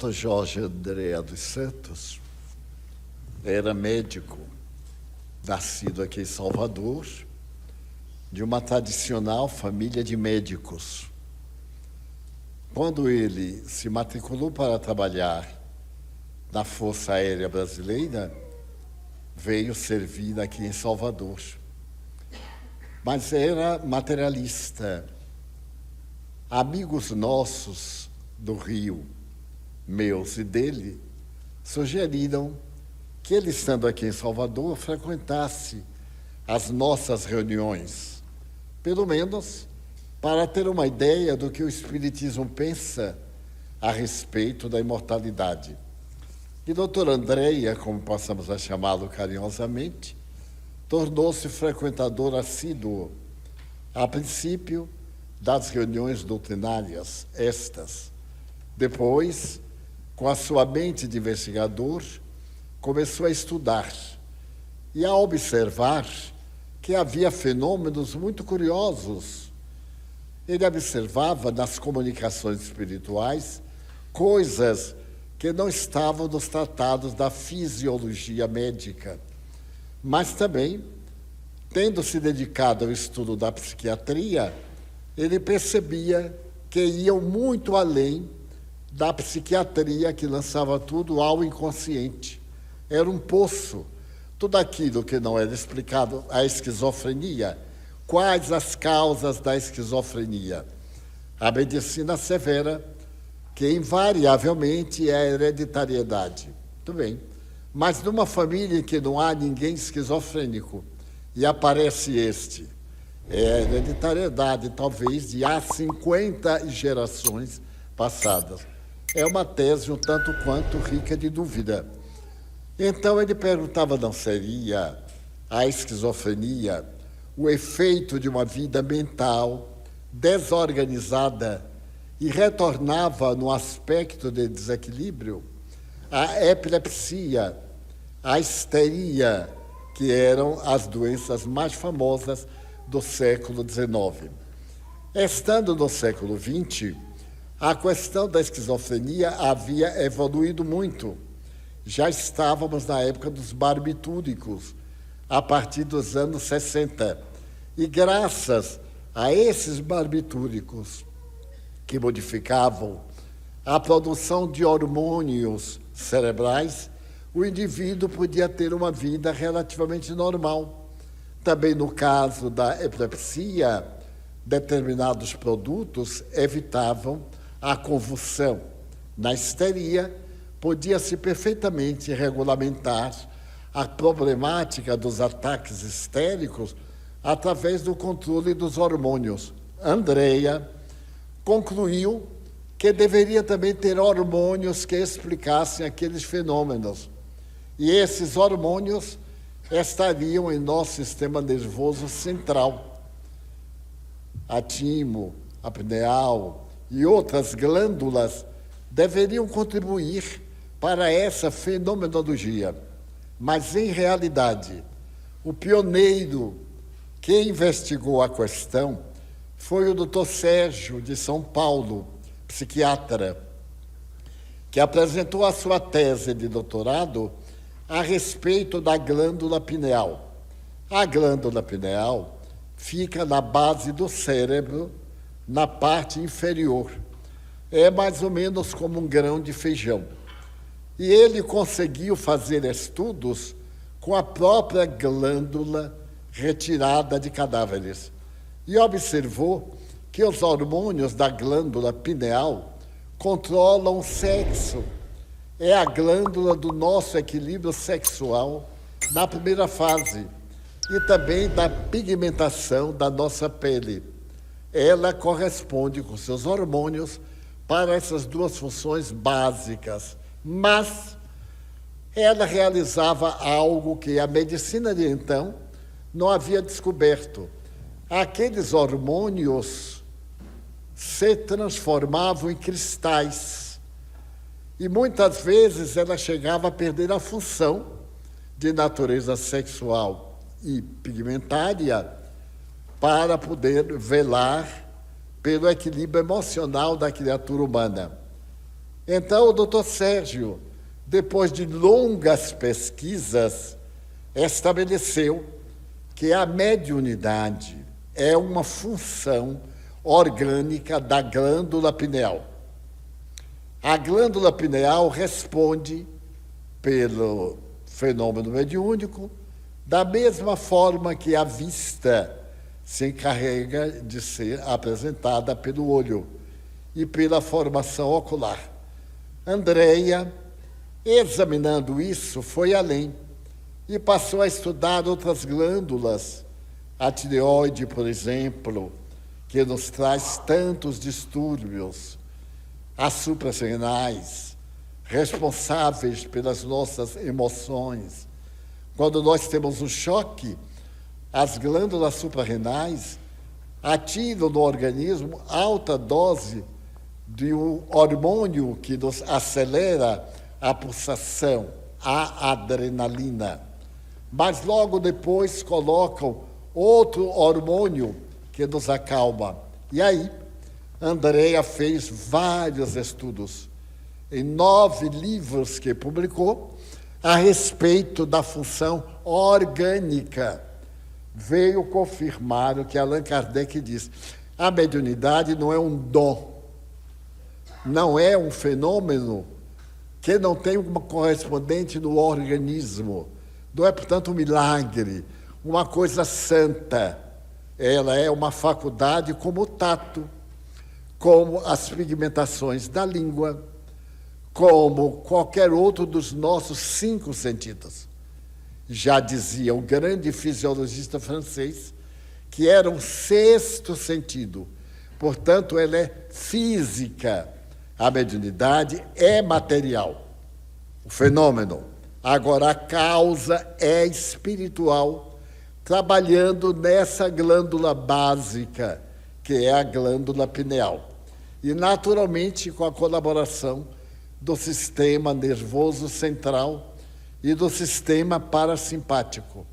Jorge Andréa dos Santos era médico, nascido aqui em Salvador, de uma tradicional família de médicos. Quando ele se matriculou para trabalhar na Força Aérea Brasileira, veio servir aqui em Salvador. Mas era materialista. Amigos nossos do Rio, meus e dele, sugeriram que ele, estando aqui em Salvador, frequentasse as nossas reuniões, pelo menos para ter uma ideia do que o Espiritismo pensa a respeito da imortalidade. E doutor Andréa, como passamos a chamá-lo carinhosamente, tornou-se frequentador assíduo, a princípio, das reuniões doutrinárias, estas. Depois, com a sua mente de investigador, começou a estudar e a observar que havia fenômenos muito curiosos. Ele observava nas comunicações espirituais coisas que não estavam nos tratados da fisiologia médica, mas também, tendo se dedicado ao estudo da psiquiatria, ele percebia que iam muito além da psiquiatria, que lançava tudo ao inconsciente. Era um poço. Tudo aquilo que não era explicado, a esquizofrenia. Quais as causas da esquizofrenia? A medicina assevera que, invariavelmente, é a hereditariedade. Muito bem. Mas numa família em que não há ninguém esquizofrênico e aparece este, é a hereditariedade, talvez, de há 50 gerações passadas. É uma tese um tanto quanto rica de dúvida. Então ele perguntava, não seria a esquizofrenia o efeito de uma vida mental desorganizada e retornava no aspecto de desequilíbrio? A epilepsia, a histeria, que eram as doenças mais famosas do século XIX. Estando no século XX, a questão da esquizofrenia havia evoluído muito. Já estávamos na época dos barbitúricos, a partir dos anos 60. E graças a esses barbitúricos, que modificavam a produção de hormônios cerebrais, o indivíduo podia ter uma vida relativamente normal. Também no caso da epilepsia, determinados produtos evitavam a convulsão. Na histeria, podia-se perfeitamente regulamentar a problemática dos ataques histéricos através do controle dos hormônios. Andréa concluiu que deveria também ter hormônios que explicassem aqueles fenômenos. E esses hormônios estariam em nosso sistema nervoso central. A timo, a pineal e outras glândulas deveriam contribuir para essa fenomenologia. Mas, em realidade, o pioneiro que investigou a questão foi o Dr. Sérgio, de São Paulo, psiquiatra, que apresentou a sua tese de doutorado a respeito da glândula pineal. A glândula pineal fica na base do cérebro, na parte inferior. É mais ou menos como um grão de feijão. E ele conseguiu fazer estudos com a própria glândula retirada de cadáveres. E observou que os hormônios da glândula pineal controlam o sexo. É a glândula do nosso equilíbrio sexual na primeira fase e também da pigmentação da nossa pele. Ela corresponde com seus hormônios para essas duas funções básicas, mas ela realizava algo que a medicina de então não havia descoberto. Aqueles hormônios se transformavam em cristais e muitas vezes ela chegava a perder a função de natureza sexual e pigmentária para poder velar pelo equilíbrio emocional da criatura humana. Então, o doutor Sérgio, depois de longas pesquisas, estabeleceu que a mediunidade é uma função orgânica da glândula pineal. A glândula pineal responde pelo fenômeno mediúnico da mesma forma que a vista se encarrega de ser apresentada pelo olho e pela formação ocular. Andréia, examinando isso, foi além e passou a estudar outras glândulas, a tireoide, por exemplo, que nos traz tantos distúrbios, as suprarrenais, responsáveis pelas nossas emoções. Quando nós temos um choque, as glândulas suprarrenais atiram no organismo alta dose de um hormônio que nos acelera a pulsação, a adrenalina. Mas logo depois colocam outro hormônio que nos acalma. E aí, Andréia fez vários estudos, em 9 livros que publicou, a respeito da função orgânica. Veio confirmar o que Allan Kardec diz. A mediunidade não é um dom, não é um fenômeno que não tem uma correspondente no organismo. Não é, portanto, um milagre, uma coisa santa. Ela é uma faculdade como o tato, como as pigmentações da língua, como qualquer outro dos nossos 5 sentidos. Já dizia o grande fisiologista francês que era um 6º sentido. Portanto, ela é física. A mediunidade é material, o fenômeno. Agora, a causa é espiritual, trabalhando nessa glândula básica, que é a glândula pineal. E, naturalmente, com a colaboração do sistema nervoso central e do sistema parasimpático.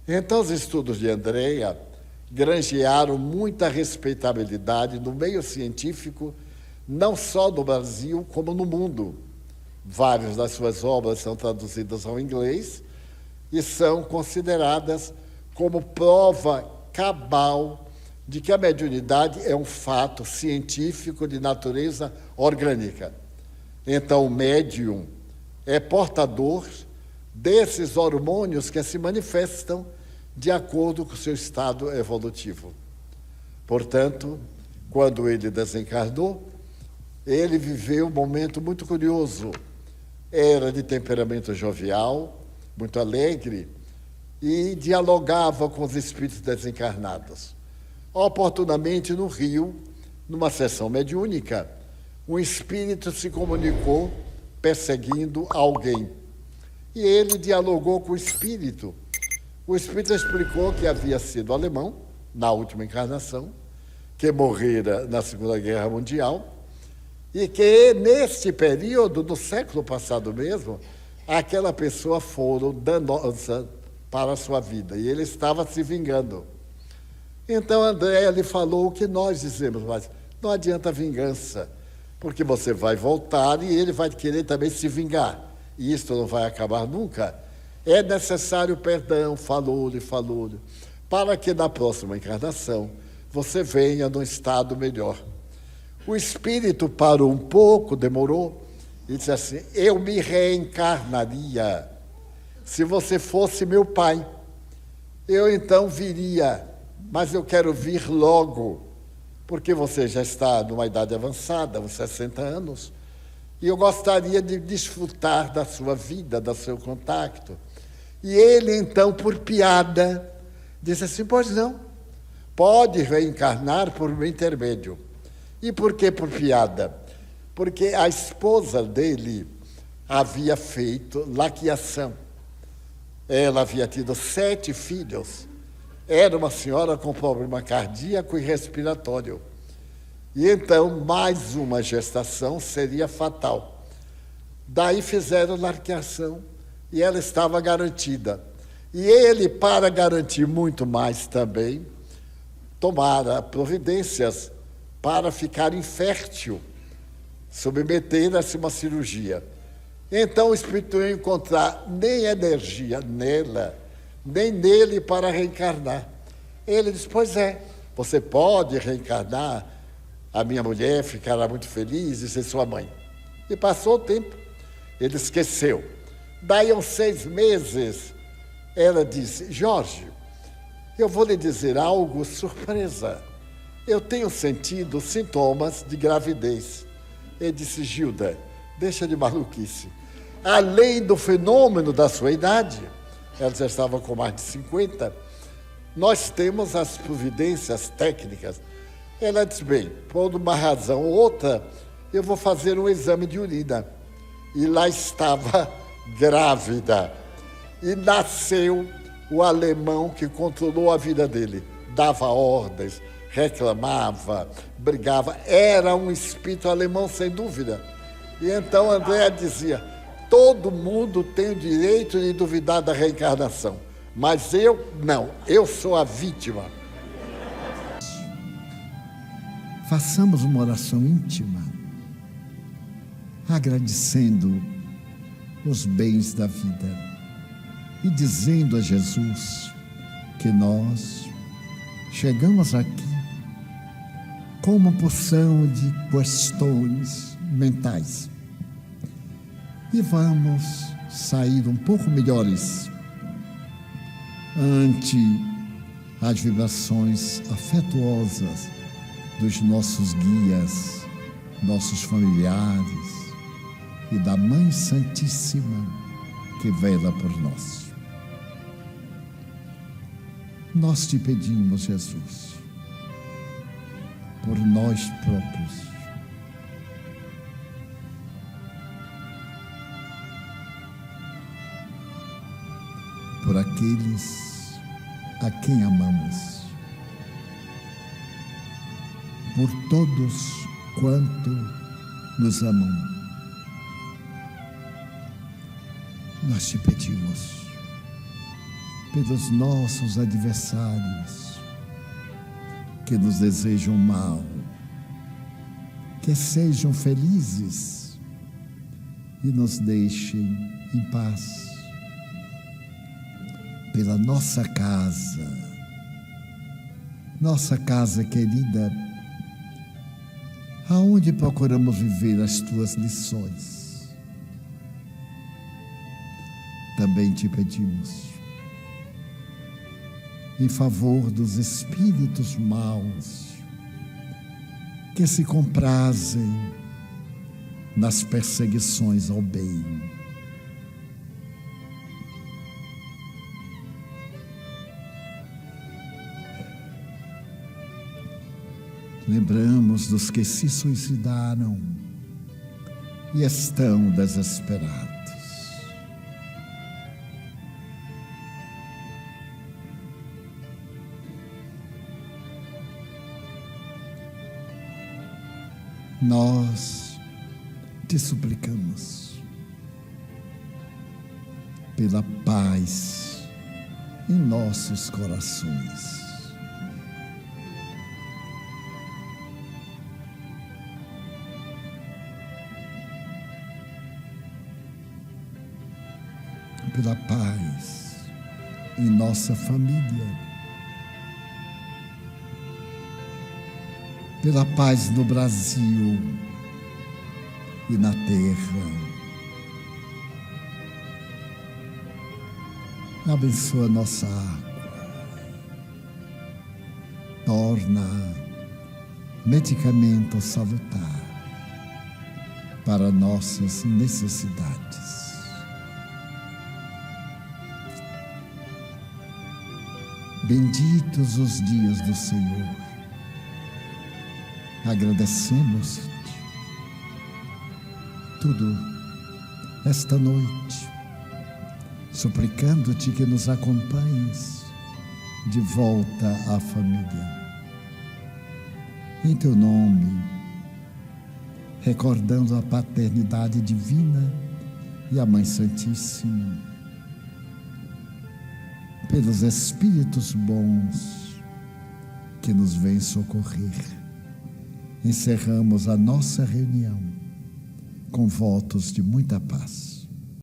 Então, os estudos de Andréia granjearam muita respeitabilidade no meio científico, não só no Brasil, como no mundo. Várias das suas obras são traduzidas ao inglês e são consideradas como prova cabal de que a mediunidade é um fato científico de natureza orgânica. Então, o médium é portador desses hormônios que se manifestam de acordo com o seu estado evolutivo. Portanto, quando ele desencarnou, ele viveu um momento muito curioso. Era de temperamento jovial, muito alegre, e dialogava com os espíritos desencarnados. Oportunamente, no Rio, numa sessão mediúnica, um espírito se comunicou perseguindo alguém. E ele dialogou com o espírito. O espírito explicou que havia sido alemão, na última encarnação, que morrera na Segunda Guerra Mundial, e que, neste período, do século passado mesmo, aquela pessoa foram danosa para a sua vida, e ele estava se vingando. Então, Andréia lhe falou o que nós dizemos, mas não adianta vingança, porque você vai voltar e ele vai querer também se vingar, e isso não vai acabar nunca. É necessário perdão, falou-lhe, para que na próxima encarnação você venha num estado melhor. O espírito parou um pouco, demorou, e disse assim: eu me reencarnaria se você fosse meu pai. Eu então viria, mas eu quero vir logo, porque você já está numa idade avançada, uns 60 anos, e eu gostaria de desfrutar da sua vida, do seu contato. E ele, então, por piada, disse assim: pois não, pode reencarnar por meu intermédio. E por que por piada? Porque a esposa dele havia feito laqueação. Ela havia tido 7 filhos. Era uma senhora com problema cardíaco e respiratório. E então, mais uma gestação seria fatal. Daí fizeram laqueação e ela estava garantida. E ele, para garantir muito mais também, tomara providências para ficar infértil. submeter-se a uma cirurgia. Então o espírito não ia encontrar nem energia nela, nem nele para reencarnar. Ele disse, pois é, você pode reencarnar, a minha mulher ficará muito feliz de ser sua mãe. E passou o tempo, ele esqueceu. Daí, uns 6 meses, ela disse, Jorge, eu vou lhe dizer algo surpresa. Eu tenho sentido sintomas de gravidez. Ele disse, Gilda, deixa de maluquice. Além do fenômeno da sua idade, ela já estava com mais de 50, nós temos as providências técnicas. Ela disse, bem, por uma razão ou outra, eu vou fazer um exame de urina. E lá estava grávida. E nasceu o alemão que controlou a vida dele. Dava ordens, reclamava, brigava. Era um espírito alemão, sem dúvida. E então Andréa dizia, todo mundo tem o direito de duvidar da reencarnação. Mas eu, não. Eu sou a vítima. Façamos uma oração íntima, agradecendo os bens da vida e dizendo a Jesus que nós chegamos aqui com uma porção de questões mentais e vamos sair um pouco melhores ante as vibrações afetuosas dos nossos guias, nossos familiares e da Mãe Santíssima que vela por nós. Nós te pedimos, Jesus, por nós próprios, por aqueles a quem amamos, por todos quanto nos amam. Nós te pedimos pelos nossos adversários que nos desejam mal, que sejam felizes e nos deixem em paz. Pela nossa casa querida, aonde procuramos viver as tuas lições. Também te pedimos, em favor dos espíritos maus, que se comprazem nas perseguições ao bem. Lembramos dos que se suicidaram e estão desesperados. Nós te suplicamos pela paz em nossos corações. Pela paz em nossa família, pela paz no Brasil e na terra. Abençoa nossa água, torna medicamento salutar para nossas necessidades. Benditos os dias do Senhor. Agradecemos-te tudo esta noite, suplicando-te que nos acompanhes de volta à família. Em teu nome, recordando a paternidade divina e a Mãe Santíssima, pelos Espíritos bons que nos vêm socorrer, encerramos a nossa reunião com votos de muita paz.